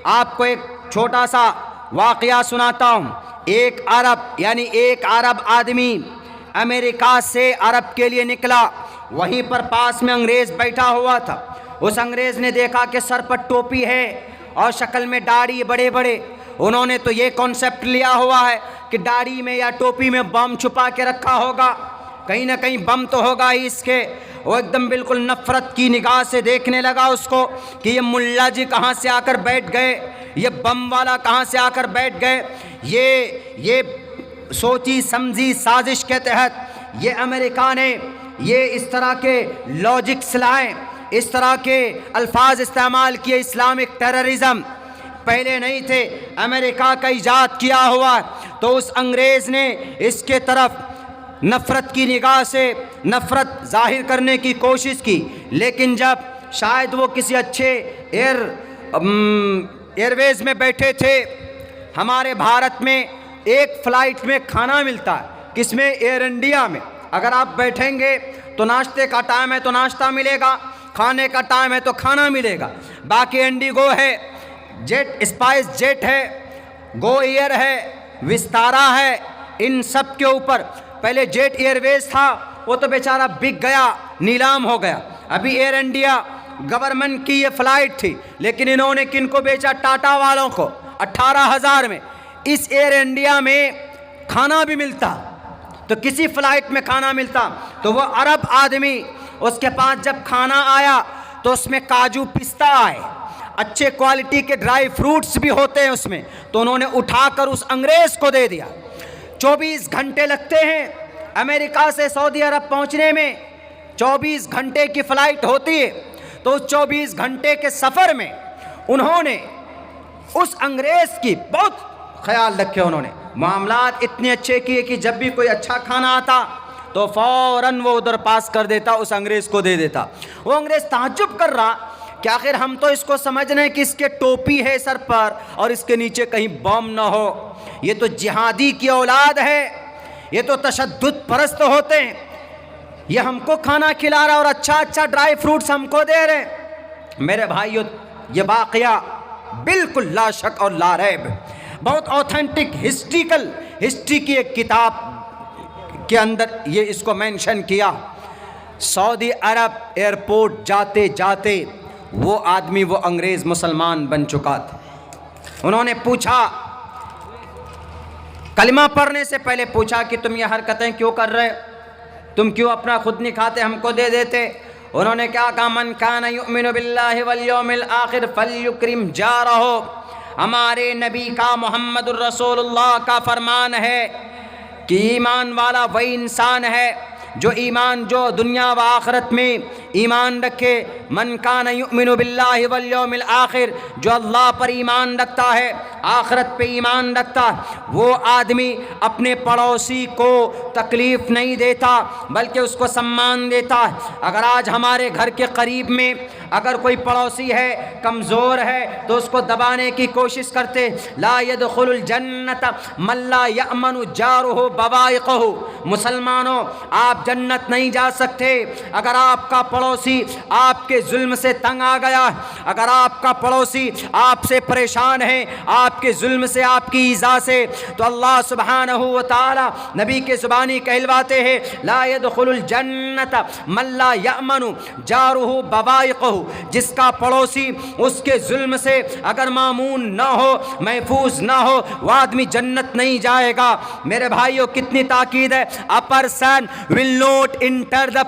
آپ کو ایک چھوٹا سا واقعہ سناتا ہوں۔ ایک عرب آدمی امریکہ سے عرب کے لیے نکلا، وہیں پر پاس میں انگریز بیٹھا ہوا تھا۔ اس انگریز نے دیکھا کہ سر پر ٹوپی ہے اور شکل میں داڑھی بڑے بڑے، انہوں نے تو یہ کانسیپٹ لیا ہوا ہے کہ داڑھی میں یا ٹوپی میں بم چھپا کے رکھا ہوگا، کہیں نہ کہیں بم تو ہوگا ہی اس کے۔ وہ ایک دم بالکل نفرت کی نگاہ سے دیکھنے لگا اس کو کہ یہ ملا جی کہاں سے آ کر بیٹھ گئے، یہ بم والا کہاں سے آ کر بیٹھ گئے۔ یہ سوچی سمجھی سازش کے تحت یہ امریکہ نے یہ اس طرح کے لاجکس لائے، اس طرح کے الفاظ استعمال کیے۔ اسلامک ٹیررزم پہلے نہیں تھے، امریکہ کا ایجاد کیا ہوا، تو اس انگریز نے اس کے طرف نفرت کی نگاہ سے نفرت ظاہر کرنے کی کوشش کی۔ لیکن جب شاید وہ کسی اچھے ایئر ویز میں بیٹھے تھے، ہمارے بھارت میں ایک فلائٹ میں کھانا ملتا ہے، کس میں؟ ایئر انڈیا میں۔ اگر آپ بیٹھیں گے تو ناشتے کا ٹائم ہے تو ناشتہ ملے گا، کھانے کا ٹائم ہے تو کھانا ملے گا۔ باقی انڈیگو ہے، جیٹ اسپائس جیٹ ہے، گو ایئر ہے، وستارا ہے، ان سب کے اوپر پہلے جیٹ ایئر ویز تھا، وہ تو بیچارہ بک گیا، نیلام ہو گیا۔ ابھی ایئر انڈیا گورنمنٹ کی یہ فلائٹ تھی، لیکن انہوں نے کن کو بیچا؟ ٹاٹا والوں کو 18,000 میں۔ اس ایئر انڈیا میں کھانا بھی ملتا، تو کسی فلائٹ میں کھانا ملتا، تو وہ عرب آدمی اس کے پاس جب کھانا آیا تو اس میں کاجو پستہ آئے، اچھے کوالٹی کے ڈرائی فروٹس بھی ہوتے ہیں اس میں، تو انہوں نے اٹھا کر اس انگریز کو دے دیا۔ 24 گھنٹے لگتے ہیں امریکہ سے سعودی عرب پہنچنے میں، 24 گھنٹے کی فلائٹ ہوتی ہے، تو اس 24 گھنٹے کے سفر میں انہوں نے اس انگریز کی بہت خیال رکھے، انہوں نے معاملات اتنے اچھے کیے کہ جب بھی کوئی اچھا کھانا آتا تو فوراً وہ ادھر پاس کر دیتا، اس انگریز کو دے دیتا۔ وہ انگریز تعجب کر رہا کہ آخر ہم تو اس کو سمجھ رہے ہیں کہ اس کے ٹوپی ہے سر پر اور اس کے نیچے کہیں بم نہ ہو، یہ تو جہادی کی اولاد ہے، یہ تو تشدد پرست ہوتے ہیں، یہ ہم کو کھانا کھلا رہا اور اچھا ڈرائی فروٹس ہم کو دے رہے۔ میرے بھائیو، یہ واقعہ بالکل لا شک اور لا ریب بہت اوتھینٹک ہسٹری کی ایک کتاب کے اندر یہ اس کو مینشن کیا۔ سعودی عرب ایئرپورٹ جاتے جاتے وہ آدمی، وہ انگریز مسلمان بن چکا تھا۔ انہوں نے پوچھا، کلمہ پڑھنے سے پہلے پوچھا کہ تم یہ حرکتیں کیوں کر رہے، تم کیوں اپنا خود نہیں کھاتے، ہم کو دے دیتے۔ انہوں نے کیا کہا؟ من کان یؤمن باللہ والیوم الآخر فلیکرم جارہ۔ ہمارے نبی کا، محمد الرسول اللہ کا فرمان ہے کہ ایمان والا وہی انسان ہے جو دنیا و آخرت میں ایمان رکھے۔ من کان یؤمن باللہ والیوم الآخر، جو اللہ پر ایمان رکھتا ہے، آخرت پہ ایمان رکھتا ہے، وہ آدمی اپنے پڑوسی کو تکلیف نہیں دیتا بلکہ اس کو سمان دیتا ہے۔ اگر آج ہمارے گھر کے قریب میں اگر کوئی پڑوسی ہے، کمزور ہے، تو اس کو دبانے کی کوشش کرتے۔ لا يدخل الجنت من لا یأمن جارہ بوائقہ۔ مسلمانوں، آپ جنت نہیں جا سکتے اگر آپ کا پڑوسی آپ کے ظلم سے تنگ آ گیا، اگر آپ کا پڑوسی آپ سے پریشان ہے، آپ کے ظلم سے، آپ کی ایذا سے، تو اللہ سبحانہ و تعالی نبی کے زبانی کہلواتے ہیں، لا يدخل الجنت من لا یأمن جارہ بوائقہ۔ جس کا پڑوسی اس کے ظلم سے اگر مامون نہ ہو، محفوظ نہ ہو، وہ آدمی جنت نہیں جائے گا۔ میرے بھائیوں، کتنی تاکید ہے۔ A person will not enter the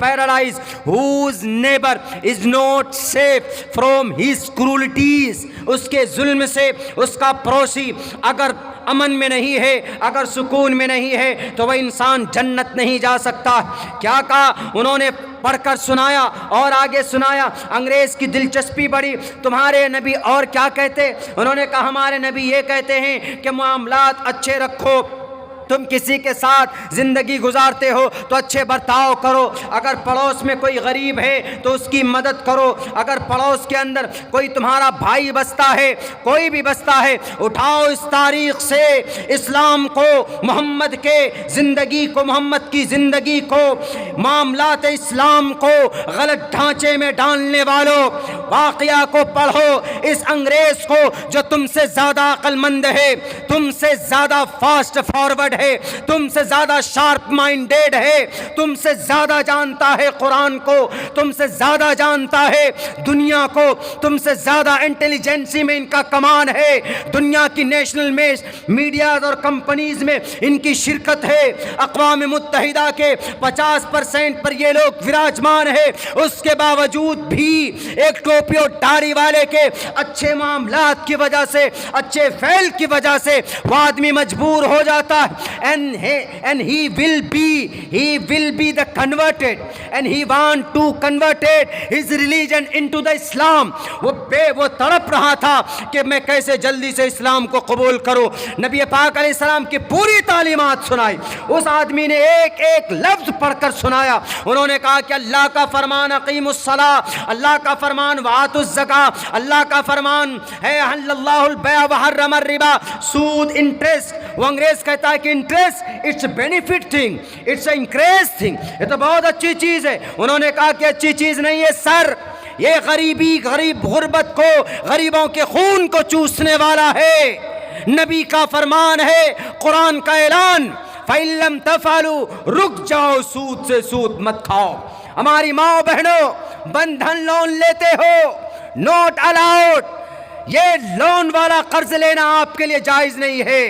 paradise whose neighbor is not safe from his cruelties۔ اس کے ظلم سے اس کا پڑوسی اگر امن میں نہیں ہے، اگر سکون میں نہیں ہے، تو وہ انسان جنت نہیں جا سکتا۔ کیا کہا انہوں نے؟ پڑھ کر سنایا اور آگے سنایا۔ انگریز کی دلچسپی بڑی، تمہارے نبی اور کیا کہتے؟ انہوں نے کہا ہمارے نبی یہ کہتے ہیں کہ معاملات اچھے رکھو، تم کسی کے ساتھ زندگی گزارتے ہو تو اچھے برتاؤ کرو. اگر پڑوس میں کوئی غریب ہے تو اس کی مدد کرو. اگر پڑوس کے اندر کوئی تمہارا بھائی بستا ہے, کوئی بھی بستا ہے, اٹھاؤ اس تاریخ سے اسلام کو, محمد کے زندگی کو, محمد کی زندگی کو, معاملات اسلام کو غلط ڈھانچے میں ڈالنے والوں, واقعہ کو پڑھو. اس انگریز کو جو تم سے زیادہ عقل مند ہے, تم سے زیادہ فاسٹ فارورڈ ہے, تم سے زیادہ شارپ مائنڈیڈ ہے, تم سے زیادہ جانتا ہے قرآن کو, تم سے زیادہ جانتا ہے دنیا کو, تم سے زیادہ انٹیلیجنسی میں ان کا کمان ہے, دنیا کی نیشنل میں میڈیاز اور کمپنیز میں ان کی شرکت ہے, اقوام متحدہ کے 50% پر یہ لوگ وراجمان ہے. اس کے باوجود بھی ایک ٹوپی اور داڑھی والے کے اچھے معاملات کی وجہ سے, اچھے فعل کی وجہ سے وہ آدمی مجبور ہو جاتا ہے. and he will be the converted and he want to convert his religion into the Islam. وہ تڑپ رہا تھا کہ میں کیسے جلدی سے اسلام کو قبول کروں. نبی پاک علیہ السلام کی پوری تعلیمات سنائی, اس آدمی نے ایک ایک لفظ پڑھ کر سنایا. انہوں نے کہا کہ اللہ کا فرمان اقیم الصلاۃ, اللہ کا فرمان وآتوا الزکاۃ, اللہ کا فرمان ہے احل اللہ البیع وحرم الربا. سود, انٹرسٹ, وہ انگریز کہتا ہے کہ interest it's benefit thing, it's increase thing, یہ تو بہت اچھی چیز ہے. انہوں نے کہا کہ اچھی چیز نہیں ہے سر, یہ غریب غربت کو, غریبوں کے خون کو چوسنے والا ہے. نبی کا فرمان ہے, قرآن کا اعلان, فَإِن لَمْ تَفْعَلُوا, رک جاؤ, سود سے سود مت کھاؤ. ہماری ماں بہنوں, بندھن لون لیتے ہو, نوٹ الاؤڈ. یہ لون والا قرض لینا آپ کے لیے جائز نہیں ہے,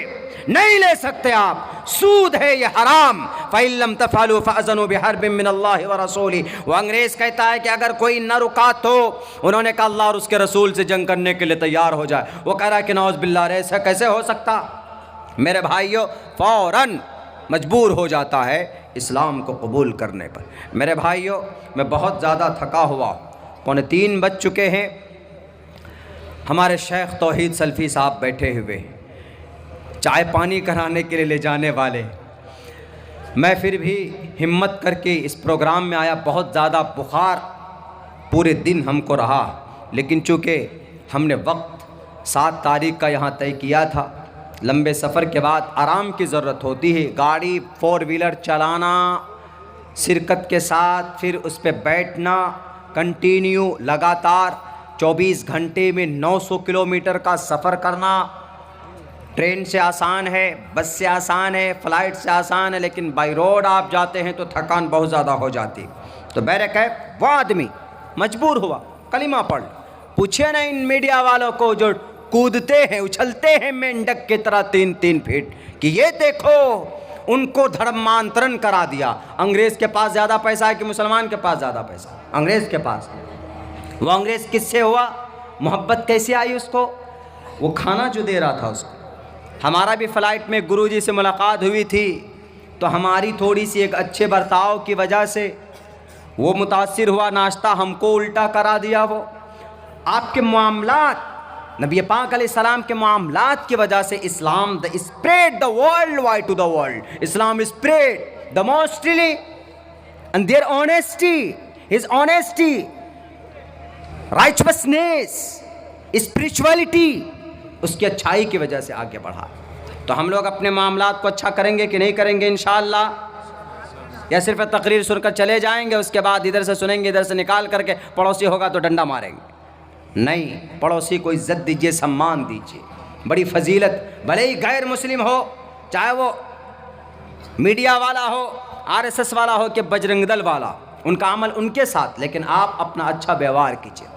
نہیں لے سکتے آپ, سود ہے, یہ حرام. فَإِن لَمْ تَفْعَلُوا فَأْذَنُوا بِحَرْبٍ مِّنَ اللَّهِ وَرَسُولِهِ. وہ انگریز کہتا ہے کہ اگر کوئی نہ رکا تو, انہوں نے کہا اللہ اور اس کے رسول سے جنگ کرنے کے لیے تیار ہو جائے. وہ کہہ رہا ہے کہ نعوذ باللہ, ایسا کیسے ہو سکتا. میرے بھائیو, فوراً مجبور ہو جاتا ہے اسلام کو قبول کرنے پر. میرے بھائیو, میں بہت زیادہ تھکا ہوا, 2:45 بج چکے ہیں. ہمارے شیخ توحید سلفی صاحب بیٹھے ہوئے, چائے پانی کرانے کے لیے لے جانے والے. میں پھر بھی ہمت کر کے اس پروگرام میں آیا. بہت زیادہ بخار پورے دن ہم کو رہا, لیکن چونکہ ہم نے وقت 7 تاریخ کا یہاں طے کیا تھا, لمبے سفر کے بعد آرام کی ضرورت ہوتی ہے. گاڑی 4 ویلر چلانا شرکت کے ساتھ, پھر اس پہ بیٹھنا کنٹینیو لگاتار 24 گھنٹے میں 900 کلومیٹر کا سفر کرنا. ٹرین سے آسان ہے, بس سے آسان ہے, فلائٹ سے آسان ہے, لیکن بائی روڈ آپ جاتے ہیں تو تھکان بہت زیادہ ہو جاتی. تو بہرکیف وہ آدمی مجبور ہوا, کلمہ پڑھ. پوچھے نا ان میڈیا والوں کو جو کودتے ہیں, اچھلتے ہیں مینڈک کی طرح 3-3 فٹ, کہ یہ دیکھو ان کو دھرمانترن کرا دیا. انگریز کے پاس زیادہ پیسہ ہے کہ مسلمان کے پاس زیادہ پیسہ؟ انگریز کے پاس. وہ انگریز کس سے ہوا, محبت کیسے آئی اس کو؟ وہ کھانا جو دے رہا تھا اس کو. ہمارا بھی فلائٹ میں گرو جی سے ملاقات ہوئی تھی, تو ہماری تھوڑی سی ایک اچھے برتاؤ کی وجہ سے وہ متاثر ہوا, ناشتہ ہم کو الٹا کرا دیا. وہ آپ کے معاملات, نبی پاک علیہ السلام کے معاملات کی وجہ سے اسلام spread the world wide to the world. Islam spread the mostly, and their honesty, his honesty, righteousness, spirituality, اس کی اچھائی کی وجہ سے آگے بڑھا. تو ہم لوگ اپنے معاملات کو اچھا کریں گے کہ نہیں کریں گے انشاءاللہ؟ یا صرف تقریر سن کر چلے جائیں گے, اس کے بعد ادھر سے سنیں گے, ادھر سے نکال کر کے پڑوسی ہوگا تو ڈنڈا ماریں گے؟ نہیں, پڑوسی کو عزت دیجیے, سمان دیجیے. بڑی فضیلت, بھلے ہی غیر مسلم ہو, چاہے وہ میڈیا والا ہو, RSS والا ہو کہ بجرنگ دل والا, ان کا عمل ان کے ساتھ, لیکن آپ اپنا اچھا ویوہار کیجیے.